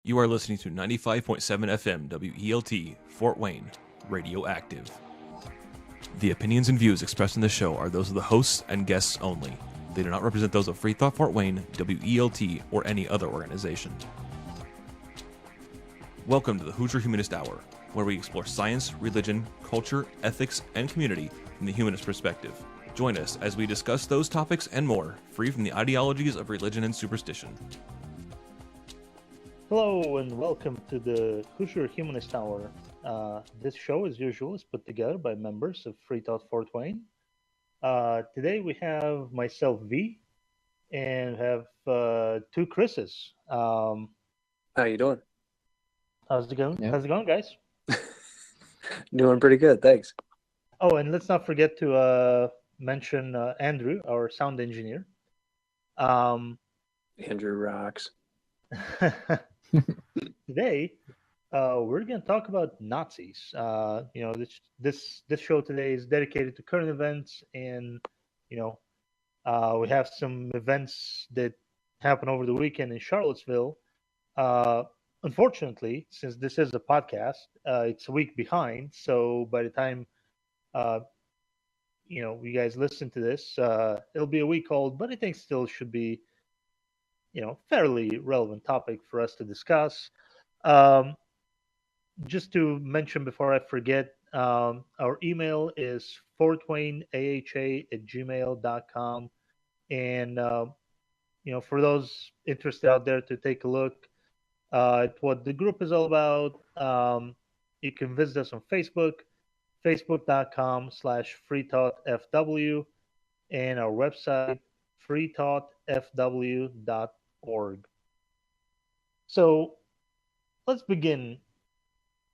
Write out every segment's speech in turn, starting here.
You are listening to 95.7 FM WELT, Fort Wayne, Radioactive. The opinions and views expressed in the show are those of the hosts and guests only. They do not represent those of FreeThought Fort Wayne, WELT, or any other organization. Welcome to the Hoosier Humanist Hour, where we explore science, religion, culture, ethics, and community from the humanist perspective. Join us as we discuss those topics and more, free from the ideologies of religion and superstition. Hello and welcome to the Hoosier Humanist Hour. This show, as usual, is put together by members of FreeThought Fort Wayne. Today we have myself, V, and have two Chris's. How you doing? How's it going? Yeah. How's it going, guys? Doing pretty good, thanks. Oh, and let's not forget to mention Andrew, our sound engineer. Andrew rocks. Today, we're going to talk about Nazis. This show today is dedicated to current events, and we have some events that happened over the weekend in Charlottesville. Unfortunately, since this is a podcast, it's a week behind. So by the time you guys listen to this, it'll be a week old. But I think still should be fairly relevant topic for us to discuss. Just to mention before I forget, our email is fortwayneaha@gmail.com. And, for those interested out there to take a look at what the group is all about, you can visit us on Facebook, facebook.com/freethoughtfw, and our website, freethoughtfw.org. So let's begin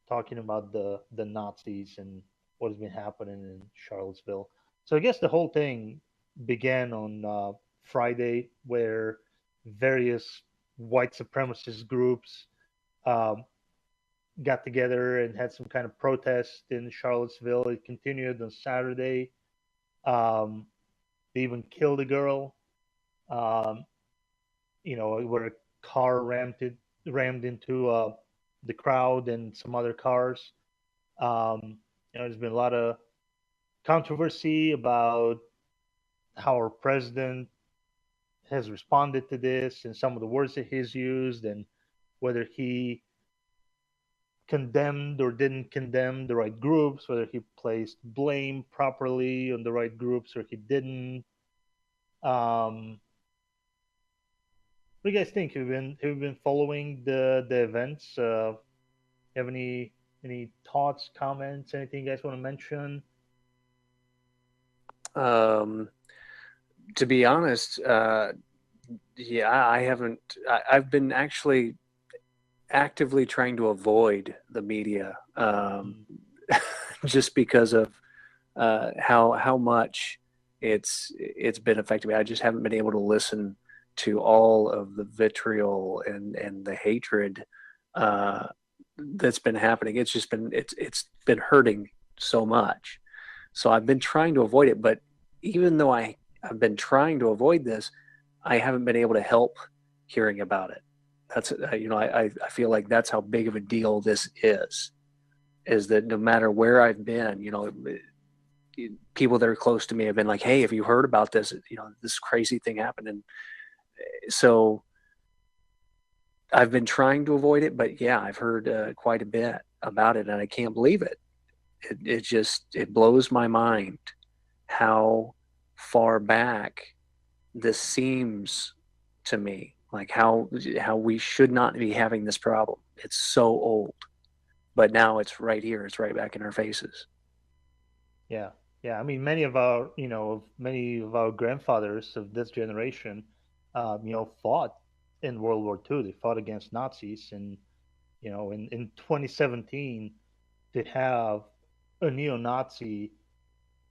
talking about the Nazis and what has been happening in Charlottesville. So I guess the whole thing began on Friday, where various white supremacist groups got together and had some kind of protest in Charlottesville. It continued on Saturday. They even killed a girl. Where a car rammed into the crowd and some other cars. There's been a lot of controversy about how our president has responded to this and some of the words that he's used, and whether he condemned or didn't condemn the right groups, whether he placed blame properly on the right groups or he didn't. What do you guys think? Have you been following the events? Have any thoughts, comments, anything you guys want to mention? To be honest, I haven't. I've been actually actively trying to avoid the media, just because of how much it's been affecting me. I just haven't been able to listen to all of the vitriol and the hatred that's been happening. It's just been it's been hurting so much. So I've been trying to avoid it, but even though I've been trying to avoid this, I haven't been able to help hearing about it. That's I feel like that's how big of a deal this is that no matter where I've been, people that are close to me have been like, "Hey, have you heard about this? This crazy thing happened." And so I've been trying to avoid it, but yeah, I've heard quite a bit about it, and I can't believe it. It blows my mind how far back this seems to me, like how we should not be having this problem. It's so old, but now it's right here. It's right back in our faces. Yeah. I mean, many of our grandfathers of this generation, fought in World War II. They fought against Nazis, and in 2017, to have a neo-Nazi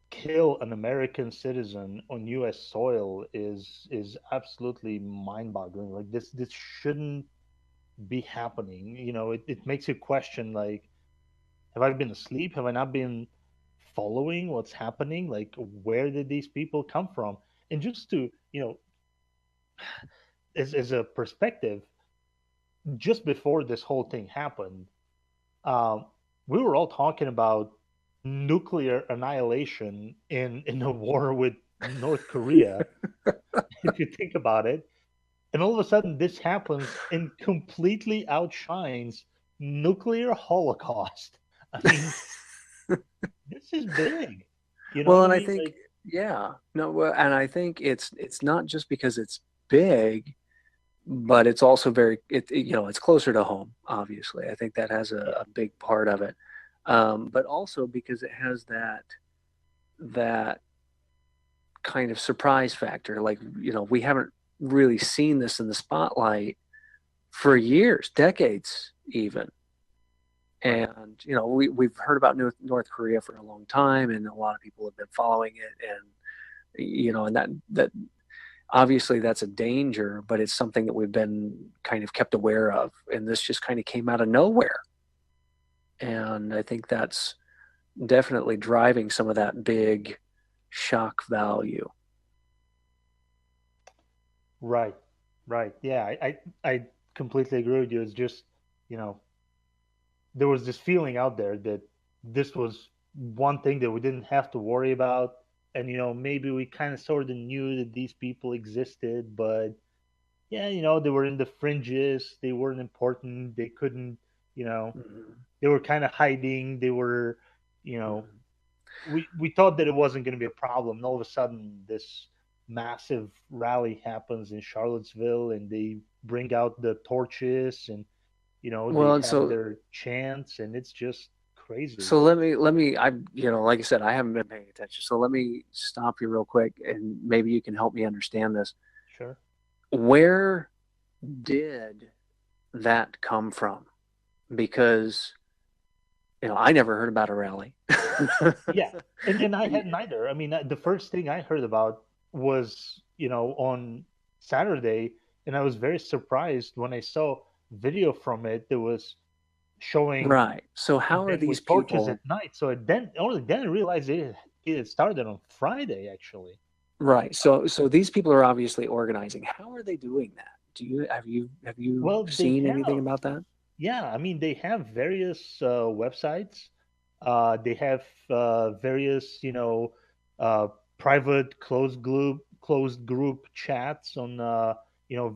kill an American citizen on U.S. soil is absolutely mind-boggling. Like this shouldn't be happening. It makes you question, like, have I been asleep? Have I not been following what's happening? Like, where did these people come from? And just to as a perspective, just before this whole thing happened, um, we were all talking about nuclear annihilation in a war with North Korea, if you think about it. And all of a sudden, this happens and completely outshines nuclear holocaust. I mean, this is big. You know Well, what I and I mean? think, Like, yeah, no, well, and I think it's not just because it's big, but it's also very, it's closer to home, obviously. I think that has yeah, a big part of it. But also because it has that kind of surprise factor. Like, we haven't really seen this in the spotlight for years, decades even. right. And, we've heard about North Korea for a long time, and a lot of people have been following it. And, and that obviously that's a danger, but it's something that we've been kind of kept aware of. And this just kind of came out of nowhere. And I think that's definitely driving some of that big shock value. Right. Right. Yeah, I completely agree with you. It's just, you know, there was this feeling out there that this was one thing that we didn't have to worry about. And, maybe we kind of sort of knew that these people existed, but yeah, they were in the fringes. They weren't important. They couldn't, you know, Mm-hmm. they were kind of hiding. They were, you know, Mm-hmm. we thought that it wasn't going to be a problem. And all of a sudden, this massive rally happens in Charlottesville, and they bring out the torches, and they Well, and have so their chants, and it's just crazy. so let me I like I said, I haven't been paying attention. So let me stop you real quick, and maybe you can help me understand this. Sure. Where did that come from? Because I never heard about a rally. Yeah, and I hadn't either. I mean, the first thing I heard about was on Saturday, and I was very surprised when I saw video from it that was showing Right. So how are them these with torches people? at night. So only then I realized it had started on Friday actually. Right. So these people are obviously organizing. How are they doing that? Have you Well, they seen anything have. about that? Yeah, I mean, they have various websites. They have various, uh, private closed group chats on,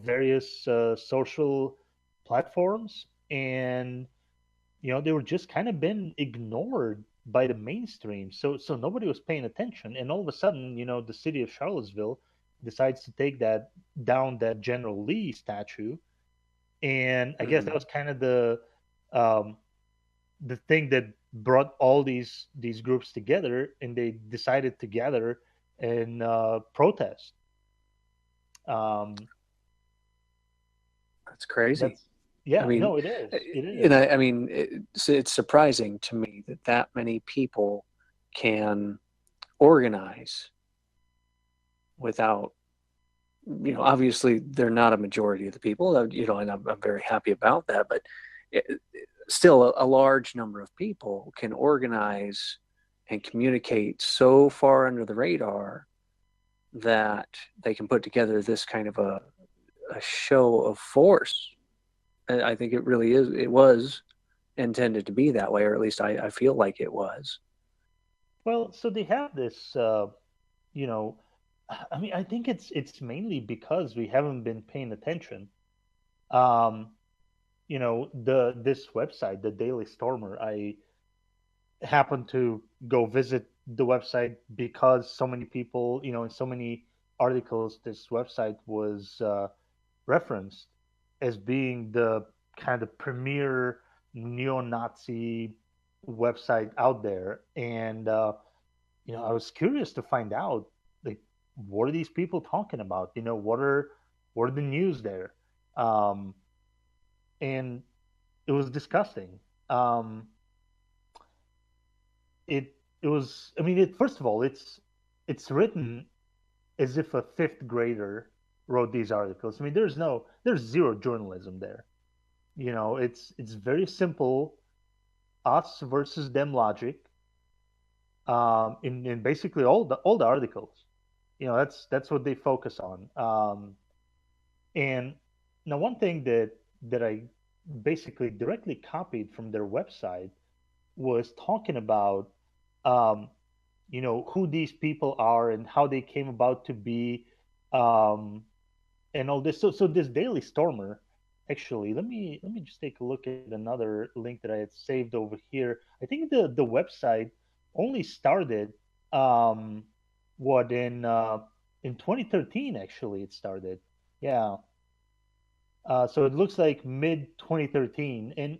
various social platforms, and they were just kind of been ignored by the mainstream. So nobody was paying attention, and all of a sudden, the city of Charlottesville decides to take that down that General Lee statue, and I guess that Hmm. was kind of um, the thing that brought all these groups together, and they decided to gather and protest. Um, That's crazy. that's I Yeah, mean, no, it is, it and is. I mean, it's surprising to me that that many people can organize without, obviously they're not a majority of the people, and I'm very happy about that, but it, still a large number of people can organize and communicate so far under the radar that they can put together this kind of a show of force. And I think it was intended to be that way, or at least I feel like it was. Well, so they have this, you know, I mean, I think it's mainly because we haven't been paying attention. Um, the this website, the Daily Stormer, I happened to go visit the website because so many people, in so many articles, this website was referenced as being the kind of premier neo-Nazi website out there. And I was curious to find out, like, what are these people talking about? What are the news there? Um, and it was disgusting. Um, it was. I mean, first of all, it's written as if a fifth grader wrote these articles. I mean, there's zero journalism there. It's very simple, us versus them logic. In basically all the articles, that's what they focus on. And now one thing that I basically directly copied from their website, was talking about um, who these people are and how they came about to be, um, and all this. So this Daily Stormer, actually, let me just take a look at another link that I had saved over here. I think the website only started, um, what, in 2013. Actually, it started. Yeah. So it looks like mid 2013. And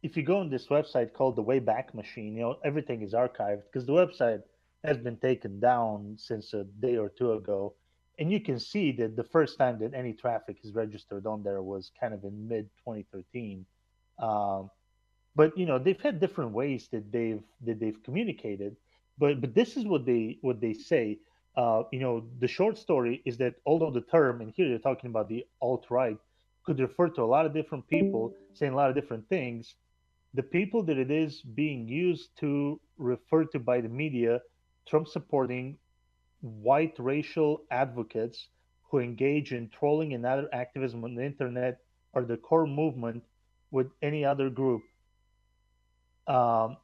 if you go on this website called the Wayback Machine, everything is archived because the website has been taken down since a day or two ago. And you can see that the first time that any traffic is registered on there was kind of in mid 2013. Um, but they've had different ways that they've communicated. But this is what they say. The short story is that although the term, and here you're talking about the alt right, could refer to a lot of different people saying a lot of different things, the people that it is being used to refer to by the media, Trump supporting white racial advocates who engage in trolling and other activism on the internet, are the core movement with any other group, um,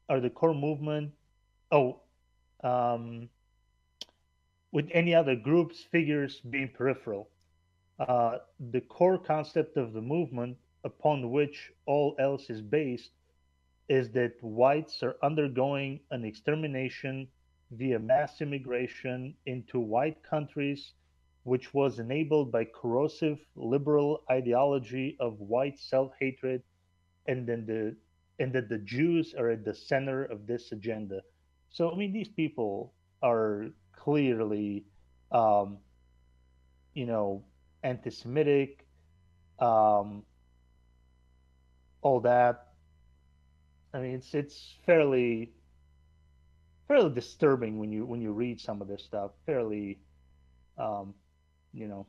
are the core movement. Oh, um, with any other groups, figures being peripheral. The core concept of the movement, upon which all else is based, is that whites are undergoing an extermination via mass immigration into white countries, which was enabled by corrosive liberal ideology of white self-hatred, and then the and that the Jews are at the center of this agenda. So I mean, these people are clearly, um, you know, anti-Semitic, um, all that. I mean, it's fairly disturbing when you read some of this stuff. Fairly, um, you know,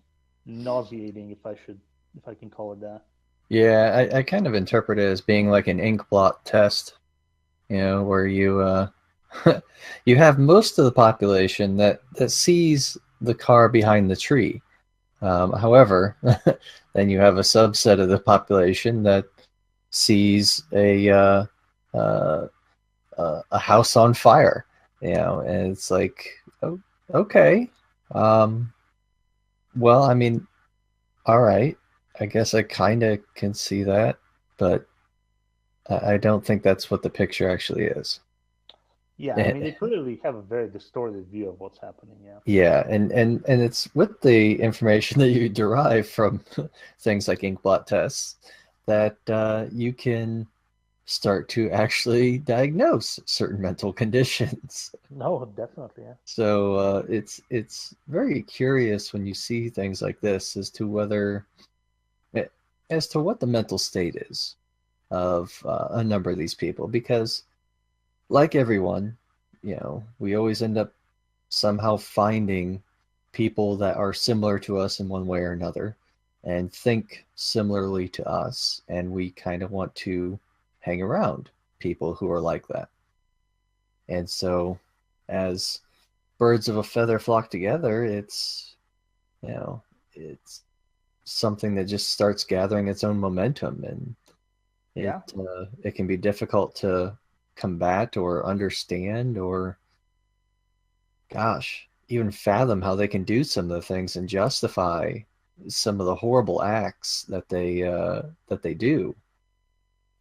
nauseating, if I can call it that. Yeah, I kind of interpret it as being like an ink blot test, where you have most of the population that sees the car behind the tree. However, then you have a subset of the population that sees uh, a house on fire, and it's like, oh, okay, um, well, I mean, all right, I guess I kind of can see that, but I don't think that's what the picture actually is. Yeah, I mean, they clearly have a very distorted view of what's happening. Yeah. Yeah, and it's with the information that you derive from things like inkblot tests that you can start to actually diagnose certain mental conditions. No, definitely. Yeah. So it's very curious when you see things like this as to what the mental state is of a number of these people, because like everyone, we always end up somehow finding people that are similar to us in one way or another and think similarly to us, and we kind of want to hang around people who are like that. And so as birds of a feather flock together, it's something that just starts gathering its own momentum, and Yeah. it can be difficult to combat or understand, or gosh, even fathom how they can do some of the things and justify some of the horrible acts that they do.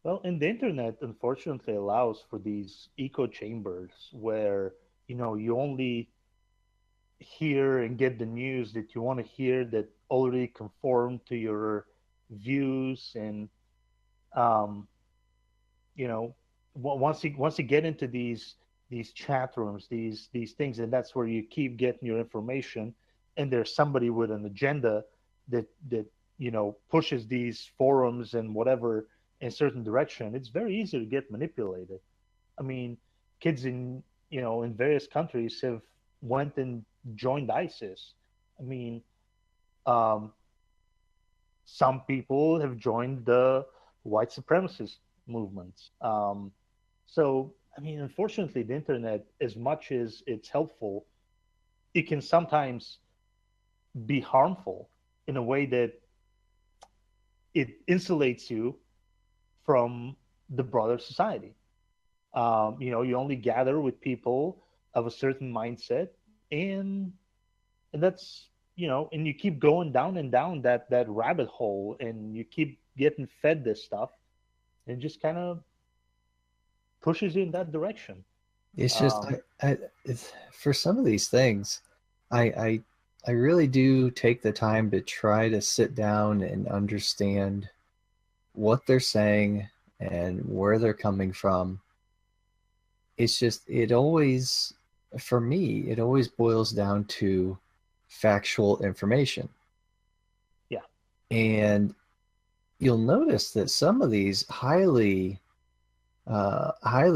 Well, and the internet unfortunately allows for these echo chambers where you only hear and get the news that you want to hear, that already conform to your views. And um, once you get into these chat rooms, these things, and that's where you keep getting your information. And there's somebody with an agenda that pushes these forums and whatever in a certain direction. It's very easy to get manipulated. I mean, kids in various countries have went and joined ISIS. I mean, um, some people have joined the white supremacist movements. So, I mean, unfortunately, the internet, as much as it's helpful, it can sometimes be harmful in a way that it insulates you from the broader society. You only gather with people of a certain mindset, and that's and you keep going down and down that rabbit hole, and you keep getting fed this stuff, and it just kind of pushes you in that direction. It's just Um, for some of these things, I, I I really do take the time to try to sit down and understand what they're saying and where they're coming from. It's just for me, it always boils down to factual information. yeah, And you'll notice that some of these highly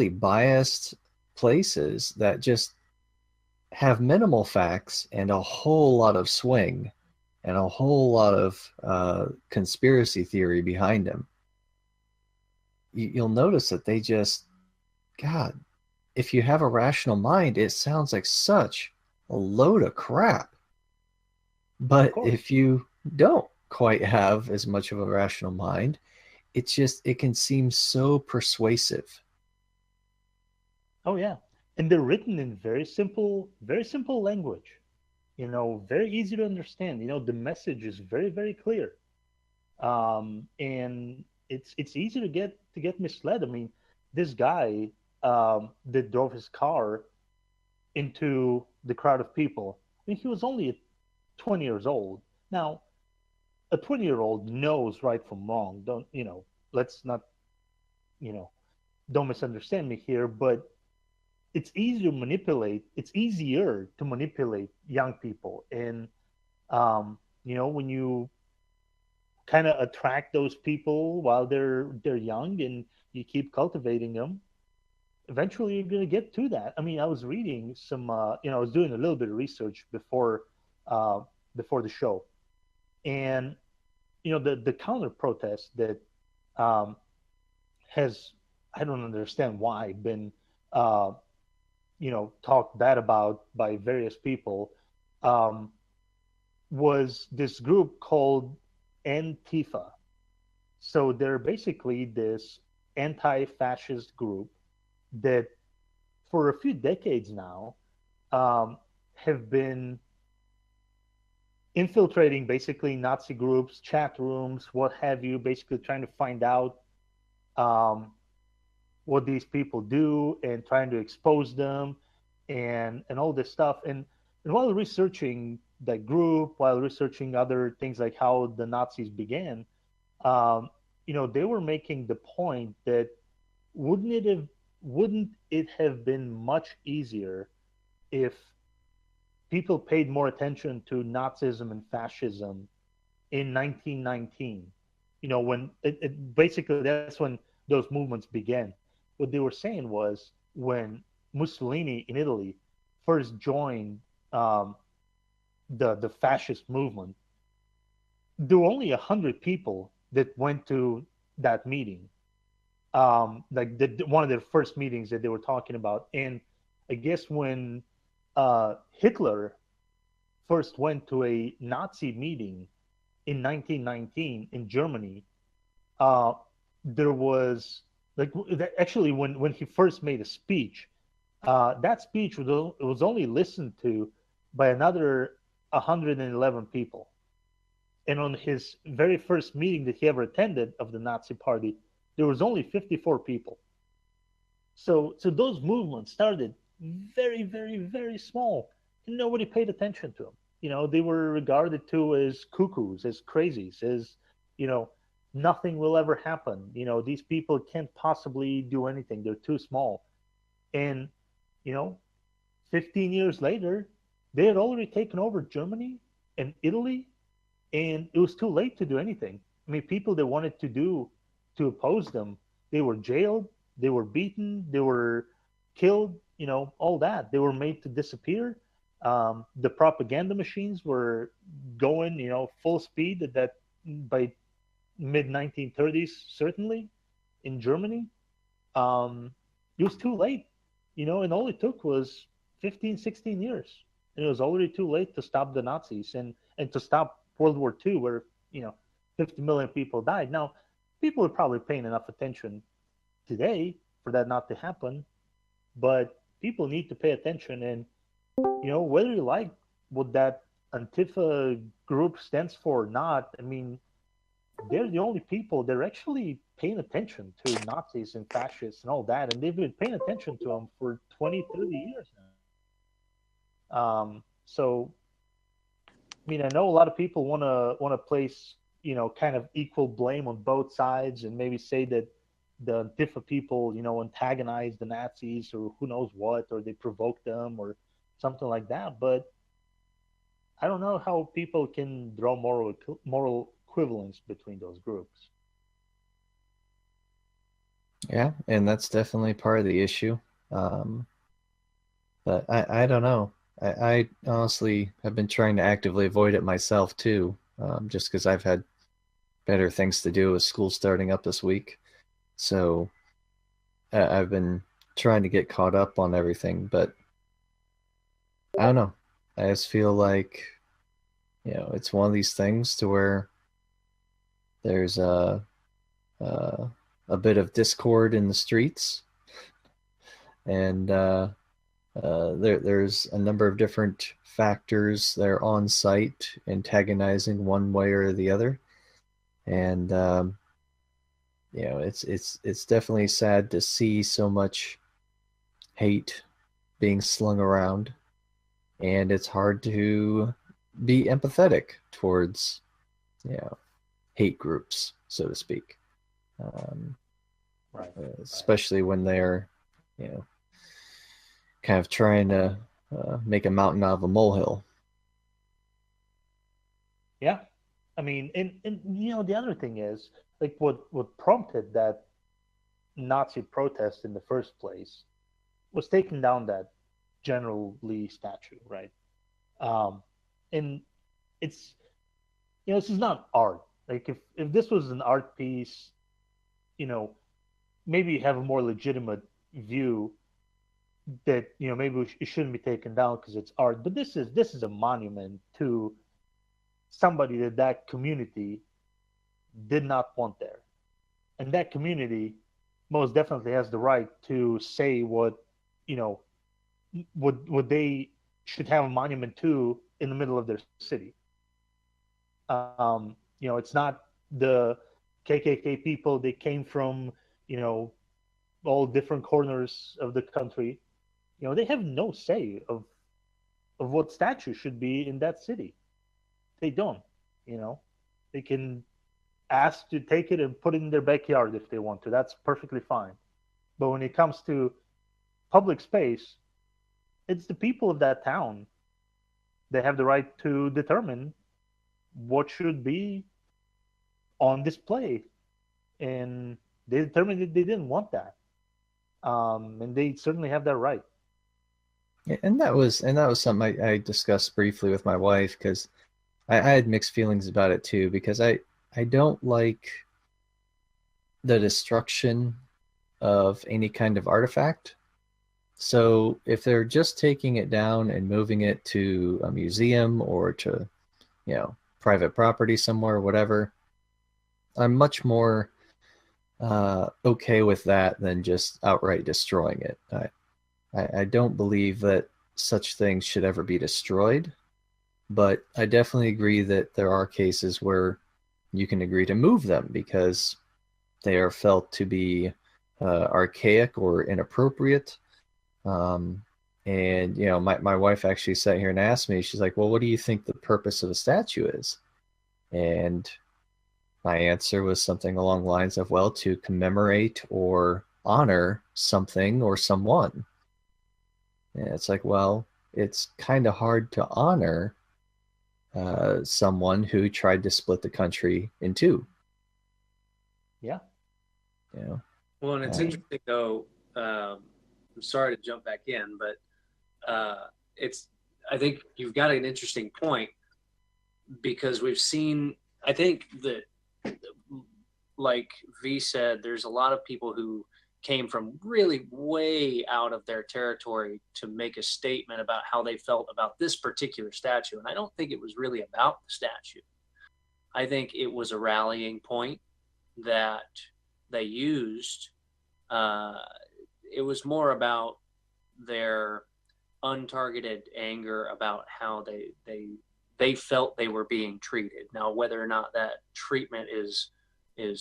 biased places that just have minimal facts and a whole lot of swing and a whole lot of conspiracy theory behind them. You'll notice that they just, God, if you have a rational mind, it sounds like such a load of crap. of But course. if you don't quite have as much of a rational mind, it can seem so persuasive. Oh yeah, and they're written in very simple language. Very easy to understand. The message is very, very clear. And it's easy to get misled. I mean, this guy that drove his car into the crowd of people. I mean, he was only 20 years old. Now, a 20-year-old knows right from wrong. Let's not, you know, don't misunderstand me here, but it's easier to manipulate young people. And, when you kind of attract those people while they're young and you keep cultivating them, eventually you're going to get to that. I mean, I was reading some, I was doing a little bit of research uh, before the show, and the counter protest that um, has, I don't understand why, been uh, talked bad about by various people, um, was this group called Antifa. So they're basically this anti-fascist group that for a few decades now um, have been infiltrating basically Nazi groups, chat rooms, what have you, basically trying to find out um, what these people do and trying to expose them and all this stuff. And while researching that group, while researching other things like how the Nazis began, they were making the point that wouldn't it have wouldn't it have been much easier if people paid more attention to Nazism and fascism in 1919? When basically that's when those movements began. What they were saying was when Mussolini in Italy first joined um, the fascist movement, there were only 100 people that went to that meeting, like one of the first meetings that they were talking about. And I guess when Hitler first went to a Nazi meeting in 1919 in Germany, uh, there was like actually when he first made a speech, that speech was only listened to by another 111 people. And on his very first meeting that he ever attended of the Nazi Party, there was only 54 people. So those movements started very, very, very small, and nobody paid attention to them. They were regarded to as cuckoos, as crazies, as you know, nothing will ever happen. These people can't possibly do anything; they're too small. And you know, 15 years later, they had already taken over Germany and Italy, and it was too late to do anything. I mean, people that wanted to oppose them, they were jailed, they were beaten, they were killed. All that. They were made to disappear. The propaganda machines were going, full speed at that by mid 1930s, certainly in Germany. Um, it was too late, and all it took was 15, 16 years. And it was already too late to stop the Nazis and to stop World War II, where, 50 million people died. Now, people are probably paying enough attention today for that not to happen, but people need to pay attention. And, whether you like what that Antifa group stands for or not, I mean, they're the only people that are actually paying attention to Nazis and fascists and all that. And they've been paying attention to them for 20, 30 years now. So, I mean, I know a lot of people want to place, kind of equal blame on both sides and maybe say that the Antifa people, antagonize the Nazis or who knows what, or they provoke them or something like that. But I don't know how people can draw moral equivalence between those groups. Yeah, and that's definitely part of the issue. But I don't know. I honestly have been trying to actively avoid it myself too, just because I've had better things to do with school starting up this week. So I've been trying to get caught up on everything, but I don't know. I just feel like, it's one of these things to where there's a bit of discord in the streets, and there's a number of different factors that are on site antagonizing one way or the other, and it's definitely sad to see so much hate being slung around, and it's hard to be empathetic towards hate groups, so to speak, Right. Especially when they're kind of trying to make a mountain out of a molehill. Yeah, I mean, and the other thing is, like, what prompted that Nazi protest in the first place was taking down that General Lee statue, right? And it's, this is not art. Like, if this was an art piece, maybe you have a more legitimate view that maybe it shouldn't be taken down because it's art. But this is a monument to somebody that community did not want there, and that community most definitely has the right to say what what they should have a monument to in the middle of their city. It's not the KKK people. They came from all different corners of the country. They have no say of what statue should be in that city. They don't. They can ask to take it and put it in their backyard if they want to. That's perfectly fine. But when it comes to public space, it's the people of that town. They have the right to determine what should be on display, and they determined that they didn't want that, and they certainly have that right. Yeah, and that was something I discussed briefly with my wife, because I had mixed feelings about it too, because I don't like the destruction of any kind of artifact. So if they're just taking it down and moving it to a museum or to private property somewhere, whatever, I'm much more okay with that than just outright destroying it. I don't believe that such things should ever be destroyed, but I definitely agree that there are cases where you can agree to move them because they are felt to be archaic or inappropriate. And my wife actually sat here and asked me, she's like, well, what do you think the purpose of a statue is? And my answer was something along the lines of, well, to commemorate or honor something or someone. And it's like, well, it's kind of hard to honor someone who tried to split the country in two. Yeah. Well, and it's interesting though. I'm sorry to jump back in, but I think you've got an interesting point, because we've seen, I think that, like V said, there's a lot of people who came from really way out of their territory to make a statement about how they felt about this particular statue. And I don't think it was really about the statue. I think it was a rallying point that they used. It was more about their untargeted anger about how they felt they were being treated. Now, whether or not that treatment is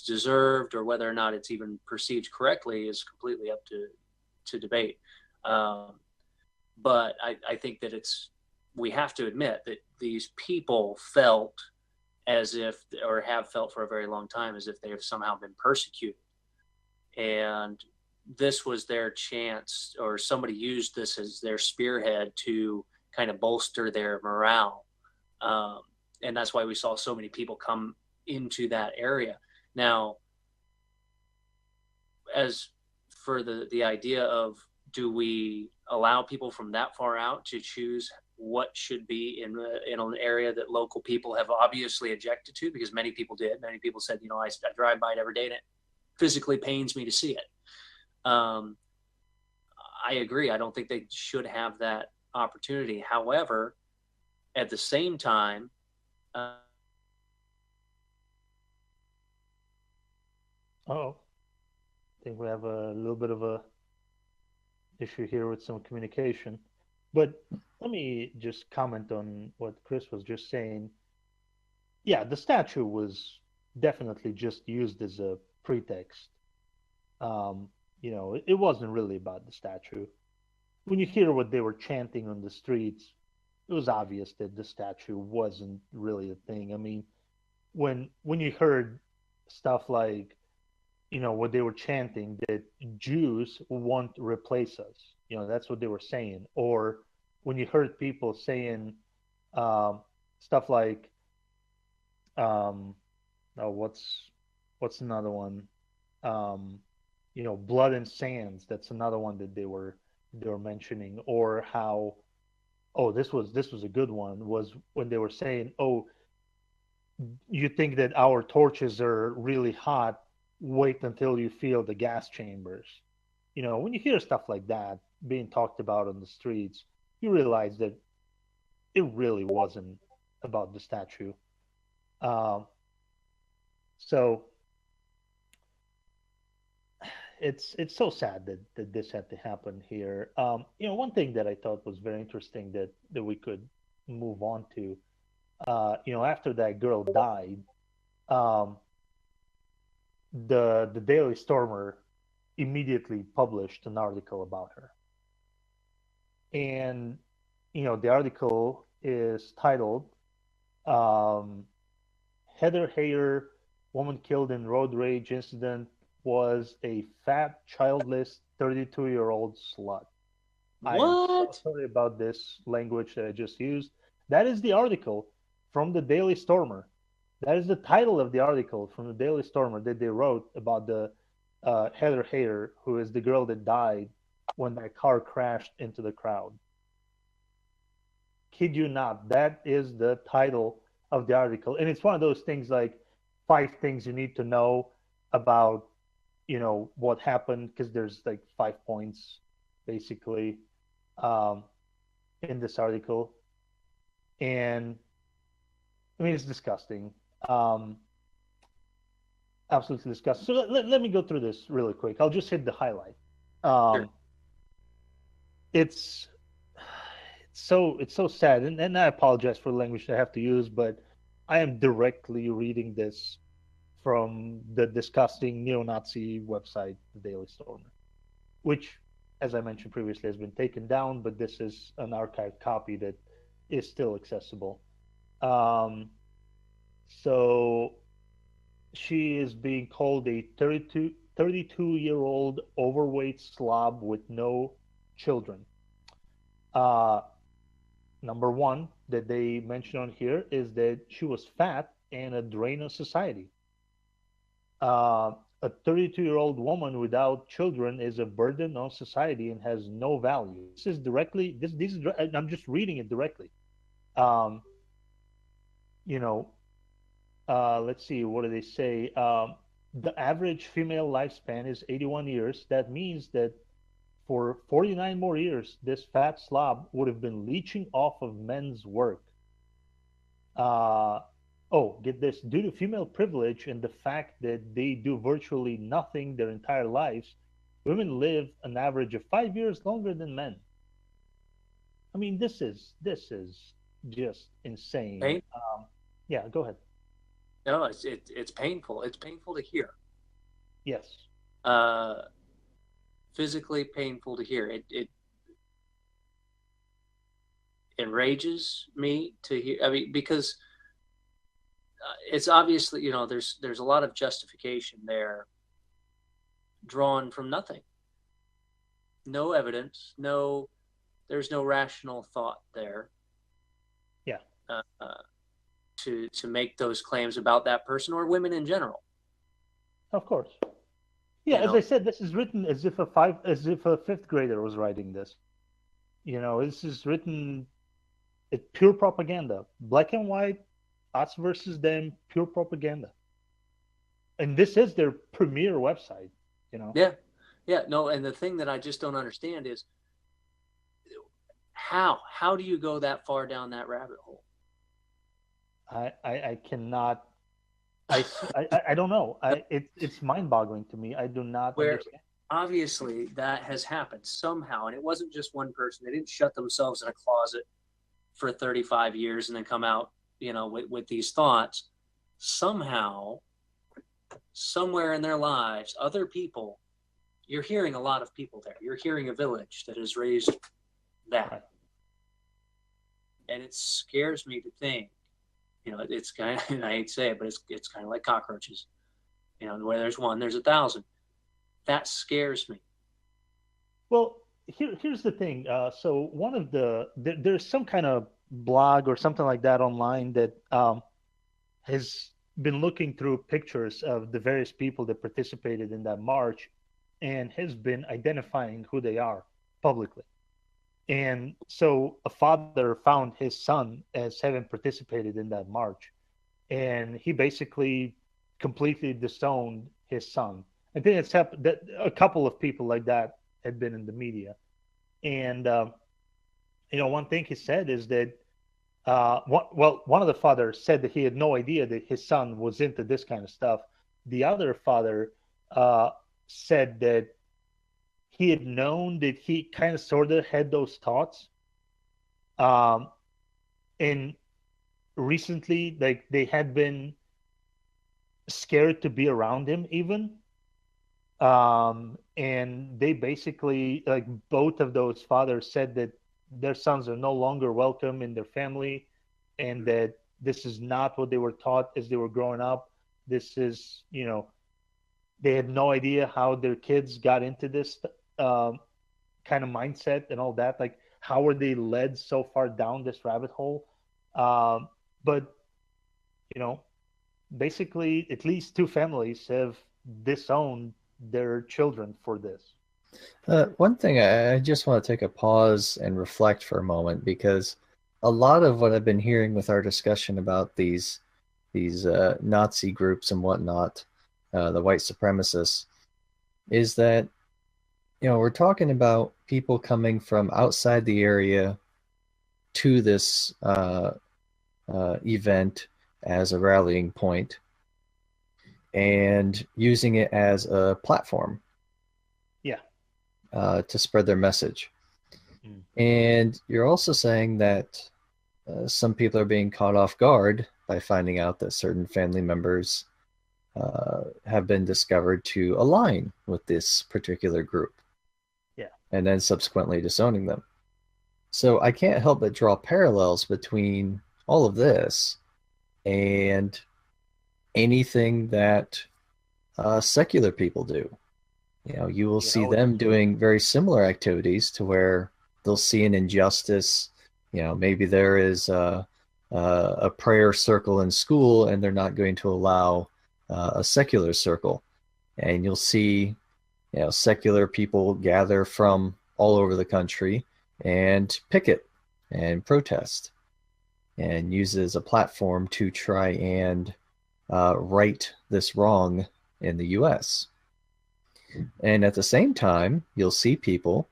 deserved or whether or not it's even perceived correctly is completely up to debate. But I think that we have to admit that these people felt as if, or have felt for a very long time, as if they have somehow been persecuted. And this was their chance, or somebody used this as their spearhead to kind of bolster their morale. And that's why we saw so many people come into that area. Now, as for the idea of, do we allow people from that far out to choose what should be in an area that local people have obviously objected to? Because many people did. Many people said, you know, I drive by it every day and it physically pains me to see it. I agree. I don't think they should have that opportunity. However, at the same time, I think we have a little bit of a issue here with some communication. But let me just comment on what Chris was just saying. Yeah, the statue was definitely just used as a pretext. You know, it wasn't really about the statue. When you hear what they were chanting on the streets, it was obvious that the statue wasn't really a thing. I mean, when you heard stuff like, you know, what they were chanting, that Jews won't replace us, you know, that's what they were saying. Or when you heard people saying stuff like, oh, what's another one? You know, blood and sands. That's another one that they were mentioning. Or how, oh, this was a good one, was when they were saying, oh, you think that our torches are really hot, wait until you feel the gas chambers. You know, when you hear stuff like that being talked about on the streets, you realize that it really wasn't about the statue. So it's so sad that this had to happen here. You know, one thing that I thought was very interesting that we could move on to, you know, after that girl died, the Daily Stormer immediately published an article about her. And, you know, the article is titled Heather Heyer, woman killed in road rage incident, was a fat, childless 32-year-old slut. what? I am so sorry about this language that I just used. That is the article from the Daily Stormer. That is the title of the article from the Daily Stormer that they wrote about the Heather Heyer, who is the girl that died when that car crashed into the crowd. Kid you not, that is the title of the article. And it's one of those things like 5 things you need to know about, you know, what happened, because there's like 5 points basically in this article. And I mean, it's disgusting. Absolutely disgusting. So let me go through this really quick. I'll just hit the highlight. Sure. It's so sad, and I apologize for the language I have to use, but I am directly reading this from the disgusting neo-Nazi website, the Daily Stormer, which, as I mentioned previously, has been taken down, but this is an archived copy that is still accessible. So she is being called a 32-year-old overweight slob with no children. Number one that they mention on here is that she was fat and a drain on society. A 32-year-old woman without children is a burden on society and has no value. This is directly, this is, I'm just reading it directly. You know, let's see, what do they say? The average female lifespan is 81 years. That means that for 49 more years, this fat slob would have been leeching off of men's work. Oh, oh, get this, due to female privilege and the fact that they do virtually nothing their entire lives, women live an average of 5 years longer than men. I mean, this is just insane. Pain? Yeah, go ahead. No, it's painful. It's painful to hear. Yes. Physically painful to hear. It enrages me to hear. I mean, because it's obviously, you know, there's a lot of justification there drawn from nothing. No evidence, there's no rational thought there. Yeah. To make those claims about that person or women in general. Of course. Yeah, You as know? I said, this is written as if a fifth grader was writing this. You know, this is written, it's pure propaganda, black and white, us versus them, pure propaganda. And this is their premier website. You know. Yeah, no, and the thing that I just don't understand is how do you go that far down that rabbit hole? I cannot. I don't know. It's mind-boggling to me. I do not understand. Obviously that has happened somehow, and it wasn't just one person. They didn't shut themselves in a closet for 35 years and then come out, you know, with these thoughts. Somehow, somewhere in their lives, other people, you're hearing a lot of people there. You're hearing a village that has raised that. Right. And it scares me to think, you know, it's kind of, and I hate to say it, but it's kind of like cockroaches. You know, where there's one, there's 1,000. That scares me. Well, here's the thing. So one of there's some kind of blog or something like that online that has been looking through pictures of the various people that participated in that march and has been identifying who they are publicly. And so a father found his son as having participated in that march, and he basically completely disowned his son. I think it's happened that a couple of people like that had been in the media. And, you know, one thing he said is that, one of the fathers said that he had no idea that his son was into this kind of stuff. The other father said that he had known that he kind of sort of had those thoughts. And recently, like, they had been scared to be around him even. And they basically, like, both of those fathers said that their sons are no longer welcome in their family, and that this is not what they were taught as they were growing up. This is, you know, they had no idea how their kids got into this kind of mindset and all that. Like, how were they led so far down this rabbit hole? But, you know, basically at least two families have disowned their children for this. One thing I just want to take a pause and reflect for a moment, because a lot of what I've been hearing with our discussion about these Nazi groups and whatnot, the white supremacists, is that, you know, we're talking about people coming from outside the area to this event as a rallying point and using it as a platform. Yeah. To spread their message. And you're also saying that some people are being caught off guard by finding out that certain family members have been discovered to align with this particular group. Yeah. And then subsequently disowning them. So I can't help but draw parallels between all of this and anything that secular people do. You know, you will see them doing very similar activities to where they'll see an injustice. You know, maybe there is a prayer circle in school and they're not going to allow a secular circle. And you'll see, you know, secular people gather from all over the country and picket and protest and use it as a platform to try and right this wrong in the U.S. And at the same time, you'll see people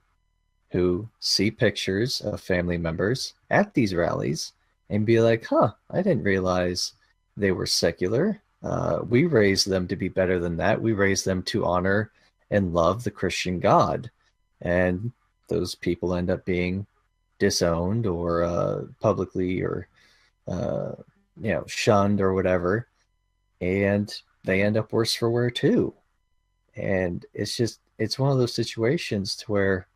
who see pictures of family members at these rallies and be like, I didn't realize They were secular. We raised them to be better than that. We raised them to honor and love the Christian God. And those people end up being disowned or publicly or shunned or whatever, and they end up worse for wear too. And it's one of those situations to where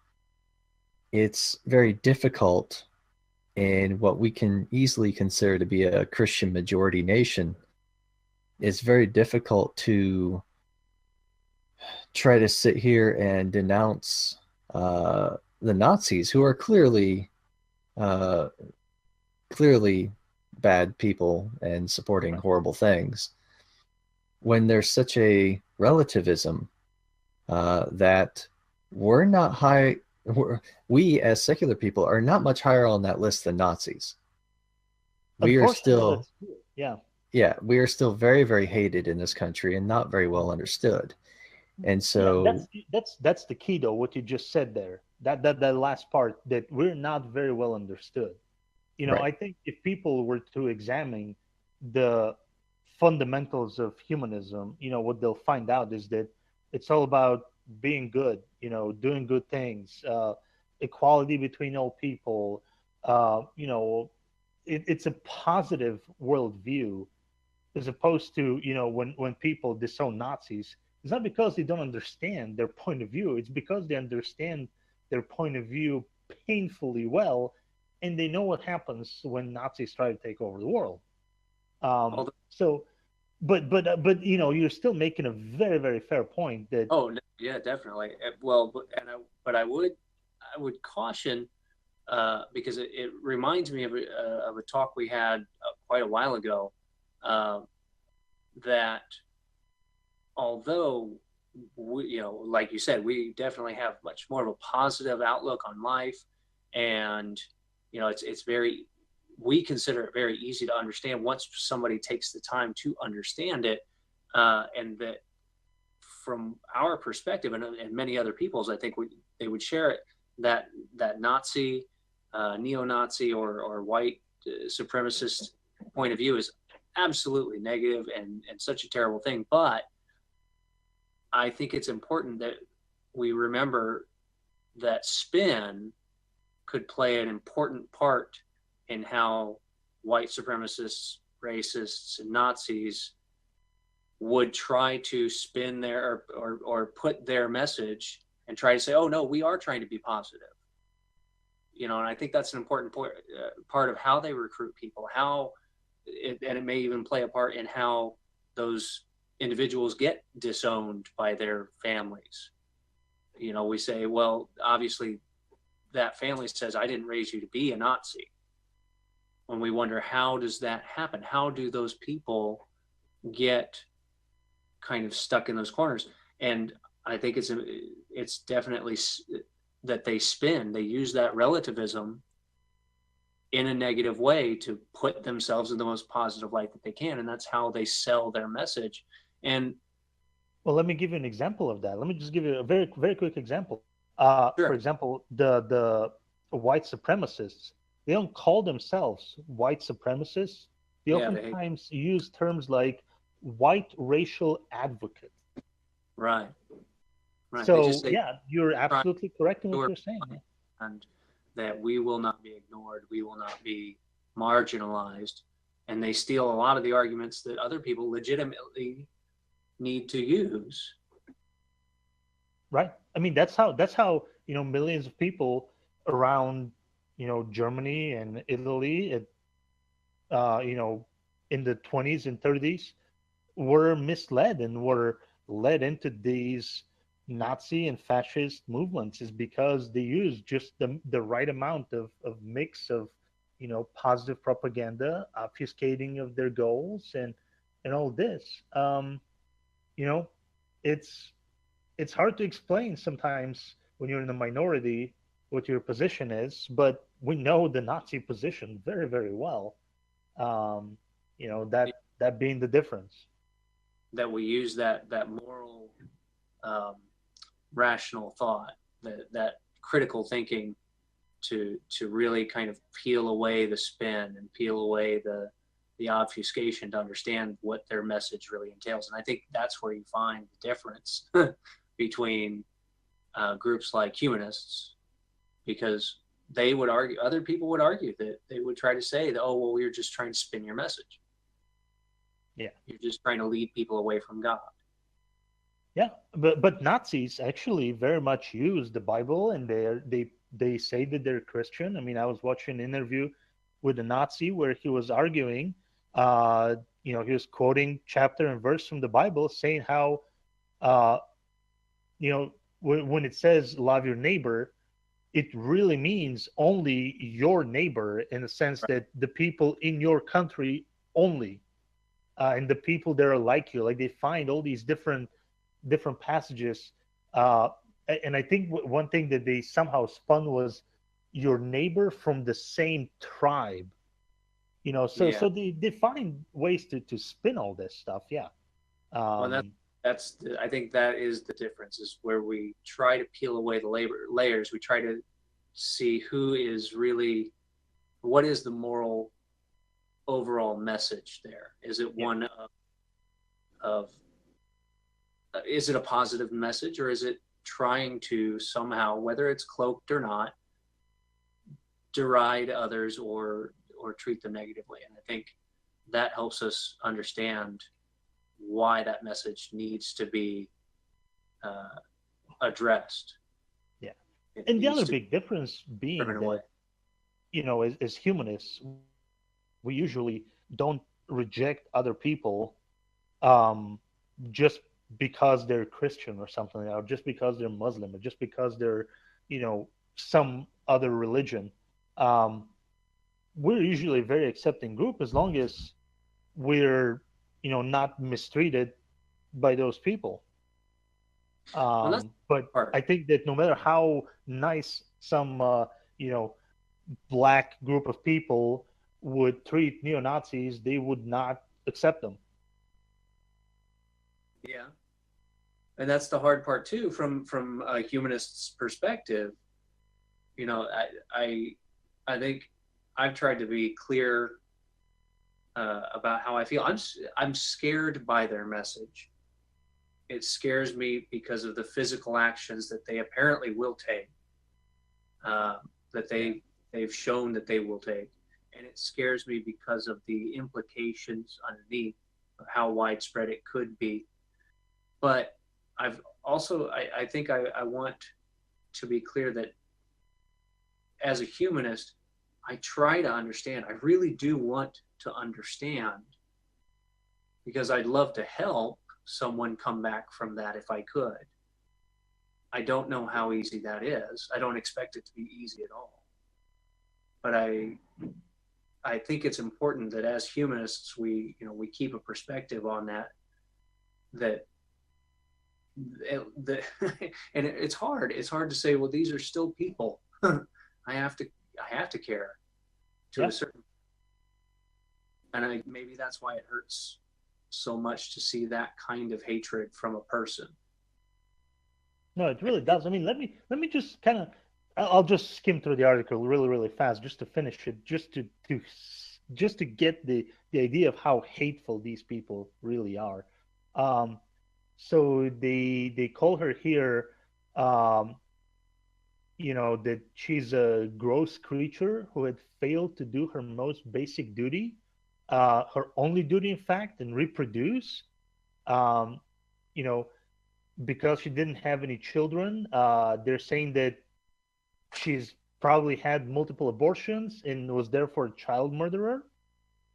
it's very difficult in what we can easily consider to be a Christian majority nation. It's very difficult to try to sit here and denounce the Nazis, who are clearly bad people and supporting horrible things, when there's such a relativism that we're not high. We as secular people are not much higher on that list than Nazis. We are still, we are still very, very hated in this country and not very well understood. And so that's the key, though, what you just said there. That last part, that we're not very well understood. Right. I think if people were to examine the fundamentals of humanism, what they'll find out is that it's all about being good, doing good things, equality between all people. It's a positive worldview, as opposed to, when people disown Nazis, it's not because they don't understand their point of view. It's because they understand their point of view painfully well, and they know what happens when Nazis try to take over the world. But you're still making a very, very fair point that. Oh yeah, definitely. Well, but I would caution, because it reminds me of a talk we had quite a while ago, that although we, like you said, we definitely have much more of a positive outlook on life, and it's very, we consider it very easy to understand once somebody takes the time to understand it, and that from our perspective and many other people's, I think they would share it, that Nazi, neo-Nazi or white supremacist point of view is absolutely negative and such a terrible thing. But I think it's important that we remember that spin could play an important part in how white supremacists, racists, and Nazis would try to spin their or put their message and try to say, oh no, we are trying to be positive. And I think that's an important part of how they recruit people, and it may even play a part in how those individuals get disowned by their families. We say, well, obviously that family says, I didn't raise you to be a Nazi. When we wonder, how does that happen? How do those people get kind of stuck in those corners? And I think it's definitely that they use that relativism in a negative way to put themselves in the most positive light that they can. And that's how they sell their message. And well, let me give you an example of that. Let me just give you a very, very quick example. Sure. For example, the white supremacists, they don't call themselves white supremacists. They oftentimes use terms like white racial advocate. Right. So, you're absolutely correct in what you're saying. And that we will not be ignored. We will not be marginalized. And they steal a lot of the arguments that other people legitimately need to use. Right. I mean, that's how millions of people around Germany and Italy, in the 20s and 30s, were misled and were led into these Nazi and fascist movements, is because they used just the right amount of mix of positive propaganda, obfuscating of their goals, and all this. It's hard to explain sometimes when you're in the minority what your position is, but we know the Nazi position very, very well. That being the difference. That we use that moral, rational thought, that critical thinking to really kind of peel away the spin and peel away the obfuscation to understand what their message really entails. And I think that's where you find the difference between groups like humanists, because they would argue, other people would argue that they would try to say that, oh, well, we're just trying to spin your message. Yeah. You're just trying to lead people away from God. Yeah, but Nazis actually very much use the Bible, and they say that they're Christian. I mean, I was watching an interview with a Nazi where he was arguing, he was quoting chapter and verse from the Bible, saying how, when it says love your neighbor, it really means only your neighbor, in the sense that the people in your country only, and the people that are like you. Like, they find all these different passages, and I think one thing that they somehow spun was your neighbor from the same tribe. So they find ways to spin all this stuff. Yeah. Well, I think that is the difference, is where we try to peel away the layers. We try to see who is really, what is the moral overall message there? Is it one of is it a positive message, or is it trying to somehow, whether it's cloaked or not, deride others or treat them negatively? And I think that helps us understand why that message needs to be addressed. Yeah. And the other big difference being that, as humanists, we usually don't reject other people just because they're Christian or something, or just because they're Muslim, or just because they're, some other religion. We're usually a very accepting group, as long as we're, not mistreated by those people. But I think that no matter how nice some, black group of people would treat neo-Nazis, they would not accept them. Yeah. And that's the hard part too, from a humanist's perspective. I think I've tried to be clear about how I feel. I'm scared by their message. It scares me because of the physical actions that they apparently will take, that they've shown that they will take, and it scares me because of the implications underneath of how widespread it could be. But I've also, I think I want to be clear that as a humanist, I try to understand. I really do want to understand, because I'd love to help someone come back from that if I could. I don't know how easy that is. I don't expect it to be easy at all. But I think it's important that as humanists, we keep a perspective on that and it's hard to say, well, these are still people. I have to care to a certain, and maybe that's why it hurts so much to see that kind of hatred from a person. No, it really does. I mean, let me just kind of, I'll just skim through the article really, really fast, just to finish it, just to get the idea of how hateful these people really are. So they call her here, that she's a gross creature who had failed to do her most basic duty, her only duty, in fact, and reproduce. Because she didn't have any children, they're saying that she's probably had multiple abortions and was therefore a child murderer.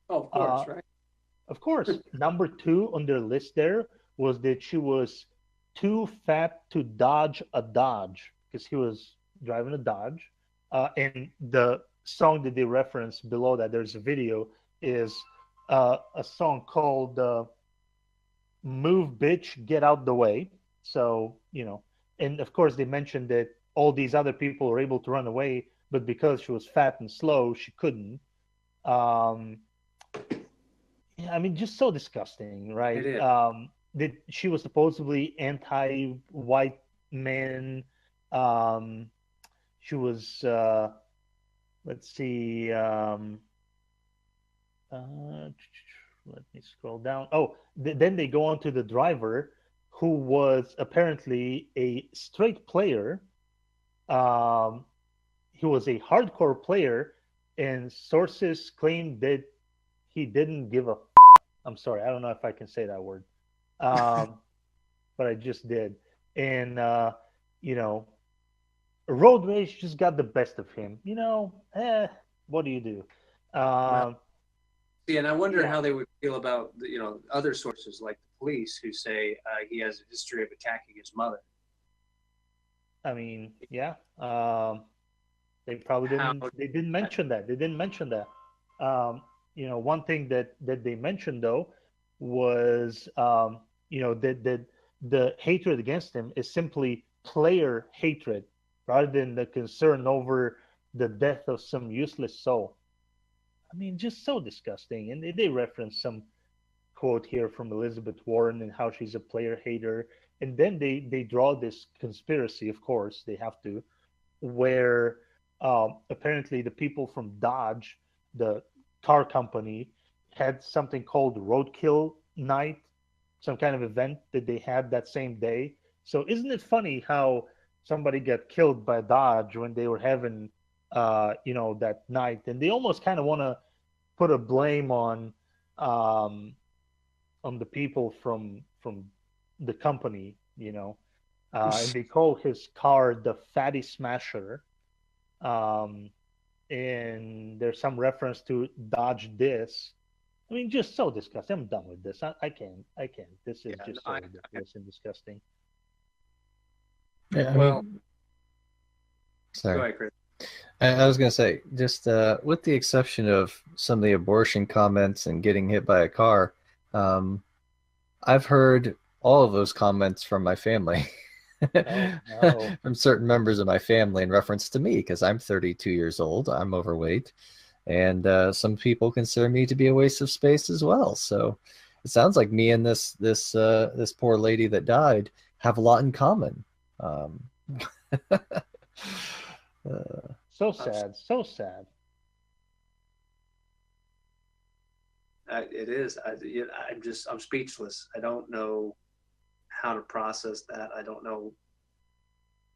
Oh, of course, right? Of course. Number 2 on their list there was that she was too fat to dodge a Dodge, because he was driving a Dodge. And the song that they reference below that, there's a video, is a song called Move Bitch, Get Out the Way. So, and of course they mentioned that all these other people were able to run away, but because she was fat and slow, she couldn't. I mean, just so disgusting, right? It is. That she was supposedly anti-white men. She was, let's see, Let me scroll down. Oh, then they go on to the driver, who was apparently a straight player. Um, he was a hardcore player, and sources claim that he didn't give a. I'm sorry, I don't know if I can say that word, but I just did. And you know, road rage just got the best of him. What do you do? Well, Um, see, and I wonder yeah, how they would feel about other sources like the police who say he has a history of attacking his mother. I mean, yeah. They probably How didn't. They didn't mention that. They didn't mention that. One thing that they mentioned though was that the hatred against him is simply player hatred rather than the concern over the death of some useless soul. I mean, just so disgusting. And they reference some quote here from Elizabeth Warren and how she's a player hater. And then they draw this conspiracy, of course, they have to, where apparently the people from Dodge, the car company, had something called Roadkill Night, some kind of event that they had that same day. So isn't it funny how somebody got killed by Dodge when they were having, that night, and they almost kind of want to put a blame um, on the people from the company, and they call his car the Fatty Smasher. Um, and there's some reference to Dodge this. I mean, just so disgusting. I'm done with this. I can't. I can't. This is yeah, just so ridiculous and disgusting. Yeah, I well, mean, go sorry. ahead, Chris. I was going to say, just with the exception of some of the abortion comments and getting hit by a car, I've heard all of those comments from my family, Oh no. from certain members of my family in reference to me, because I'm 32 years old, I'm overweight, and some people consider me to be a waste of space as well. So it sounds like me and this poor lady that died have a lot in common. Um, So I'm, sad. So sad. it is. I'm speechless. I don't know how to process that.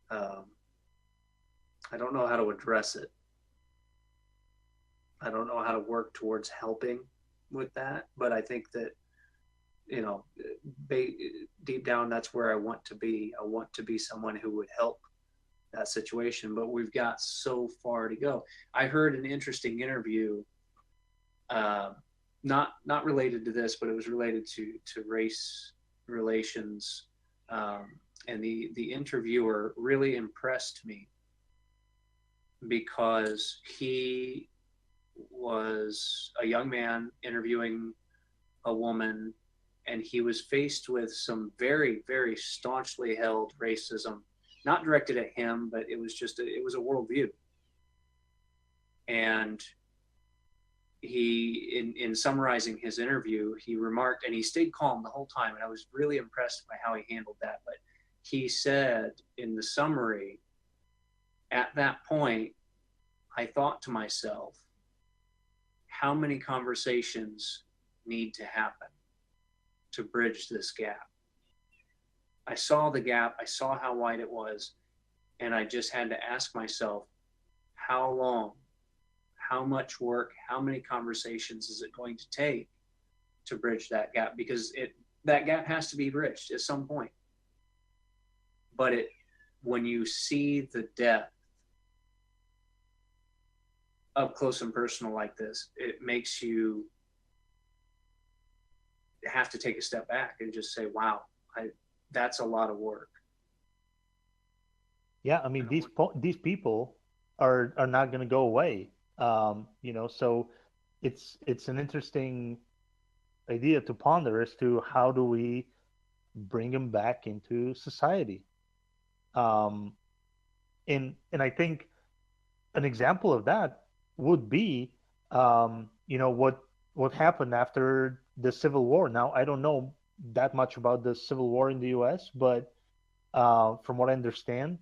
Um, I don't know how to address it. I don't know how to work towards helping with that. But I think that, you know, deep down, that's where I want to be. I want to be someone who would help that situation. But we've got so far to go. I heard an interesting interview, not related to this, but it was related to race relations. And the interviewer really impressed me because he was a young man interviewing a woman, and he was faced with some very, very staunchly held racism, not directed at him, but it was a worldview. And he, in summarizing his interview, he remarked, and he stayed calm the whole time, and I was really impressed by how he handled that. But he said in the summary, at that point, I thought to myself, how many conversations need to happen to bridge this gap? I saw the gap, I saw how wide it was, and I just had to ask myself, how long, how much work, how many conversations is it going to take to bridge that gap? Because that gap has to be bridged at some point. But when you see the depth up close and personal like this, it makes you have to take a step back and just say, wow, that's a lot of work. Yeah, I mean, these people are not going to go away. So it's an interesting idea to ponder as to how do we bring them back into society. Um, and I think an example of that would be, what happened after the Civil War. Now, I don't know that much about the Civil War in the U.S., but from what I understand,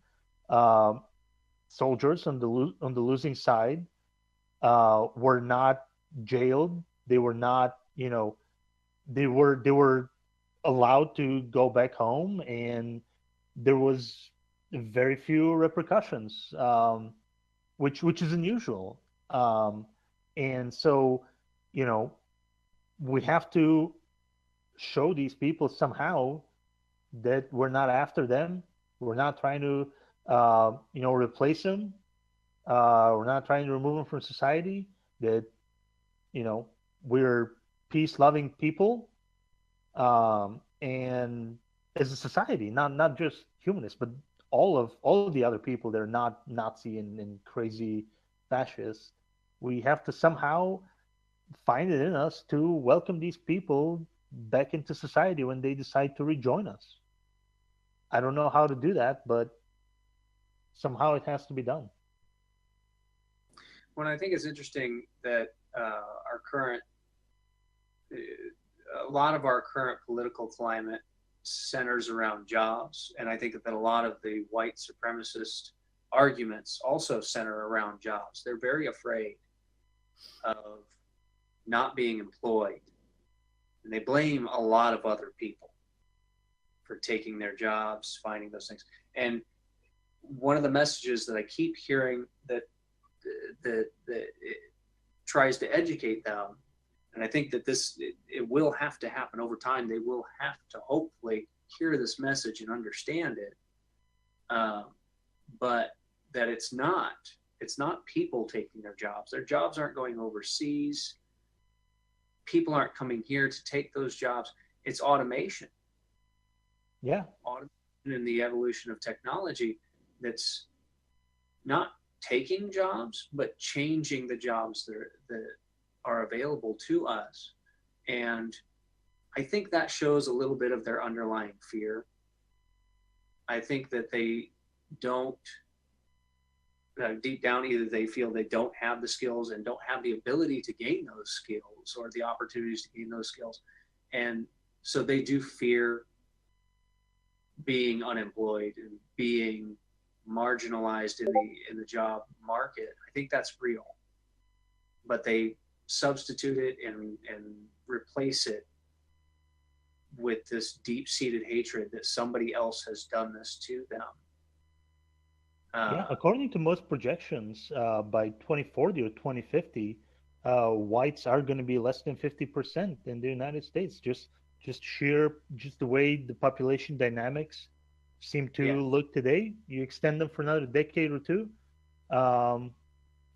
um soldiers on the losing side were not jailed They were not, they were allowed to go back home, and there was very few repercussions, which is unusual. And so, you know, we have to show these people somehow that we're not after them. We're not trying to, replace them. We're not trying to remove them from society. That, we're peace-loving people, and as a society, not just humanists, but all of the other people that are not Nazi and crazy fascists. We have to somehow find it in us to welcome these people back into society when they decide to rejoin us. I don't know how to do that, but somehow it has to be done. Well, I think it's interesting that our current, a lot of our current political climate centers around jobs, and I think that a lot of the white supremacist arguments also center around jobs. They're very afraid of not being employed, and they blame a lot of other people for taking their jobs, finding those things. And one of the messages that I keep hearing that it tries to educate them, and I think that it will have to happen over time. They will have to hopefully hear this message and understand it, but that it's not people taking their jobs. Their jobs aren't going overseas. People aren't coming here to take those jobs. It's automation. Yeah. Automation and the evolution of technology that's not taking jobs, but changing the jobs that are available to us. And I think that shows a little bit of their underlying fear. I think that they don't, deep down, either they feel they don't have the skills and don't have the ability to gain those skills or the opportunities to gain those skills. And so they do fear being unemployed and being marginalized in the job market. I think that's real, but they substitute it and replace it with this deep-seated hatred that somebody else has done this to them. Yeah, according to most projections, by 2040 or 2050, whites are going to be less than 50% in the United States. Just the way the population dynamics seem to look today. You extend them for another decade or two,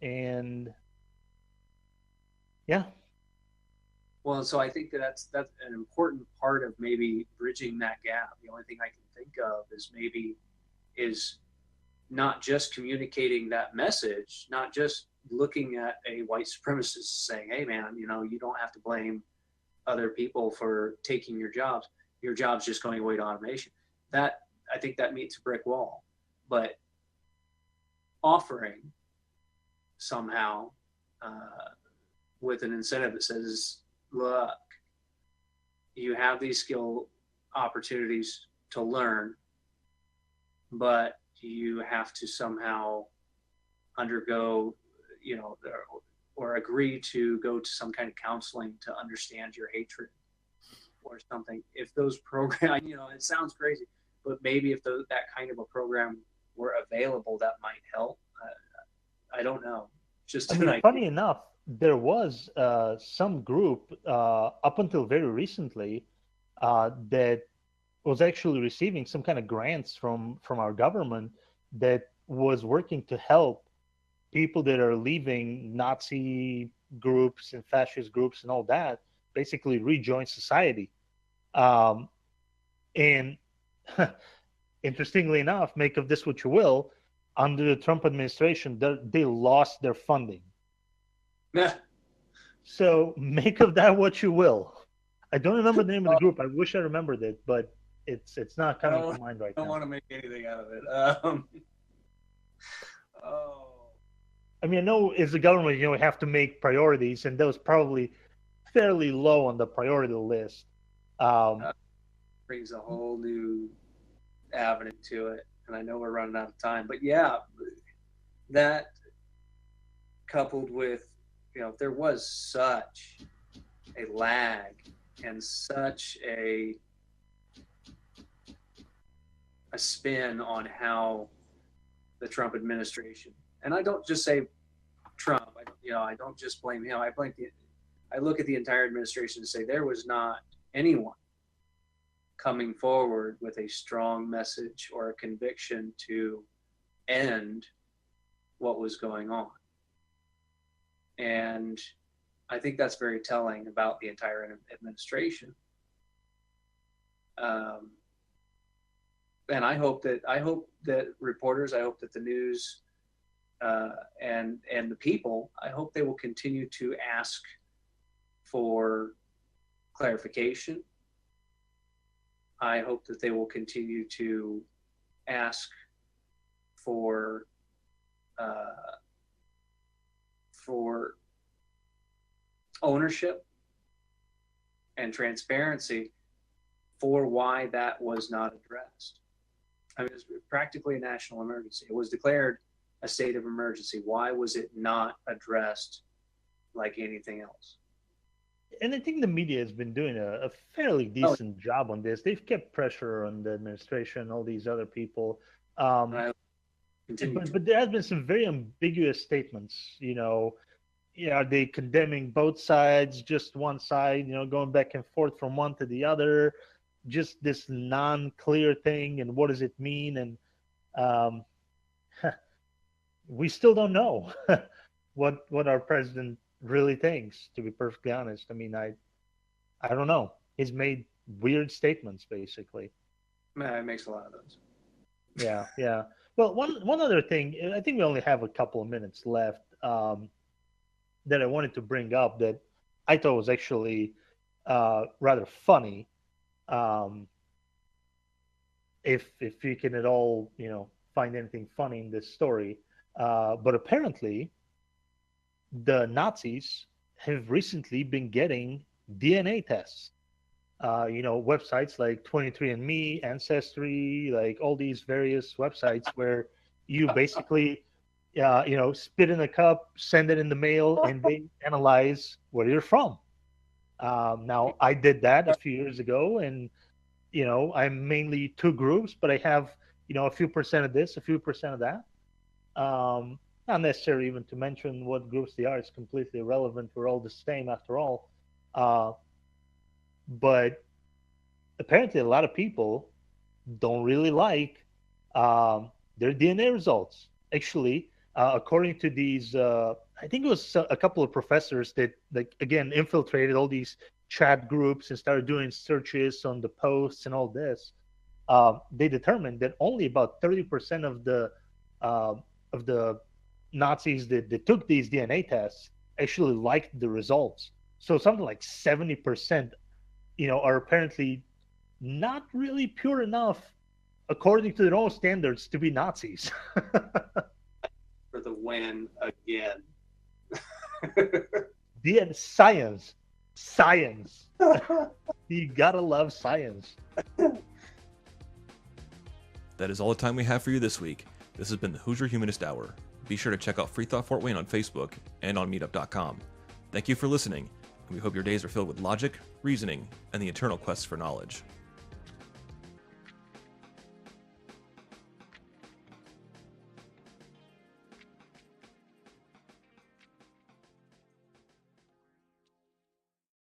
and yeah. Well, so I think that's an important part of maybe bridging that gap. The only thing I can think of is not just communicating that message, not just looking at a white supremacist saying, hey man, you don't have to blame other people for taking your jobs. Your job's just going away to automation. That, I think that meets a brick wall. But offering somehow with an incentive that says, look, you have these skill opportunities to learn, but you have to somehow undergo, or agree to go to some kind of counseling to understand your hatred or something. If those programs, it sounds crazy, but maybe if that kind of a program were available, that might help. I don't know. Just funny enough, there was some group up until very recently that was actually receiving some kind of grants from our government that was working to help people that are leaving Nazi groups and fascist groups and all that basically rejoin society. And interestingly enough, make of this what you will, under the Trump administration, they lost their funding. Yeah. So make of that what you will. I don't remember the name of the group. I wish I remembered it, but it's not coming to mind right now. I don't want to make anything out of it. I mean, I know as a government, we have to make priorities, and that was probably fairly low on the priority list. Brings a whole new avenue to it, and I know we're running out of time. But yeah, that coupled with, there was such lag and such a spin on how the Trump administration, and I don't just say Trump, I don't just blame him. I look at the entire administration and say there was not anyone coming forward with a strong message or a conviction to end what was going on. And I think that's very telling about the entire administration. And I hope that reporters, I hope that the news and the people, I hope they will continue to ask for clarification. I hope that they will continue to ask for ownership and transparency for why that was not addressed. I mean, it was practically a national emergency. It was declared a state of emergency. Why was it not addressed like anything else? And I think the media has been doing a fairly decent job on this. They've kept pressure on the administration, all these other people. But there has been some very ambiguous statements. Are they condemning both sides, just one side, going back and forth from one to the other, just this non-clear thing, and what does it mean? And we still don't know what our president really thinks, to be perfectly honest. I mean, I don't know. He's made weird statements, basically. Man, it makes a lot of those. Yeah. Well, one other thing, I think we only have a couple of minutes left, that I wanted to bring up that I thought was actually rather funny. If you can at all, find anything funny in this story. But apparently, the Nazis have recently been getting DNA tests. Websites like 23andMe, Ancestry, like all these various websites where you basically, spit in a cup, send it in the mail, and they analyze where you're from. Now, I did that a few years ago, and, I'm mainly two groups, but I have, a few percent of this, a few percent of that. Not necessary even to mention what groups they are. It's completely irrelevant. We're all the same after all. But apparently a lot of people don't really like their DNA results. Actually, according to these, I think it was a couple of professors that, again, infiltrated all these chat groups and started doing searches on the posts and all this. They determined that only about 30% of the Nazis that took these DNA tests actually liked the results. So something like 70%, are apparently not really pure enough, according to their own standards, to be Nazis. For the win again. The science. You gotta love science. That is all the time we have for you this week. This has been the Hoosier Humanist Hour. Be sure to check out FreeThought Fort Wayne on Facebook and on meetup.com. Thank you for listening, and we hope your days are filled with logic, reasoning, and the eternal quest for knowledge.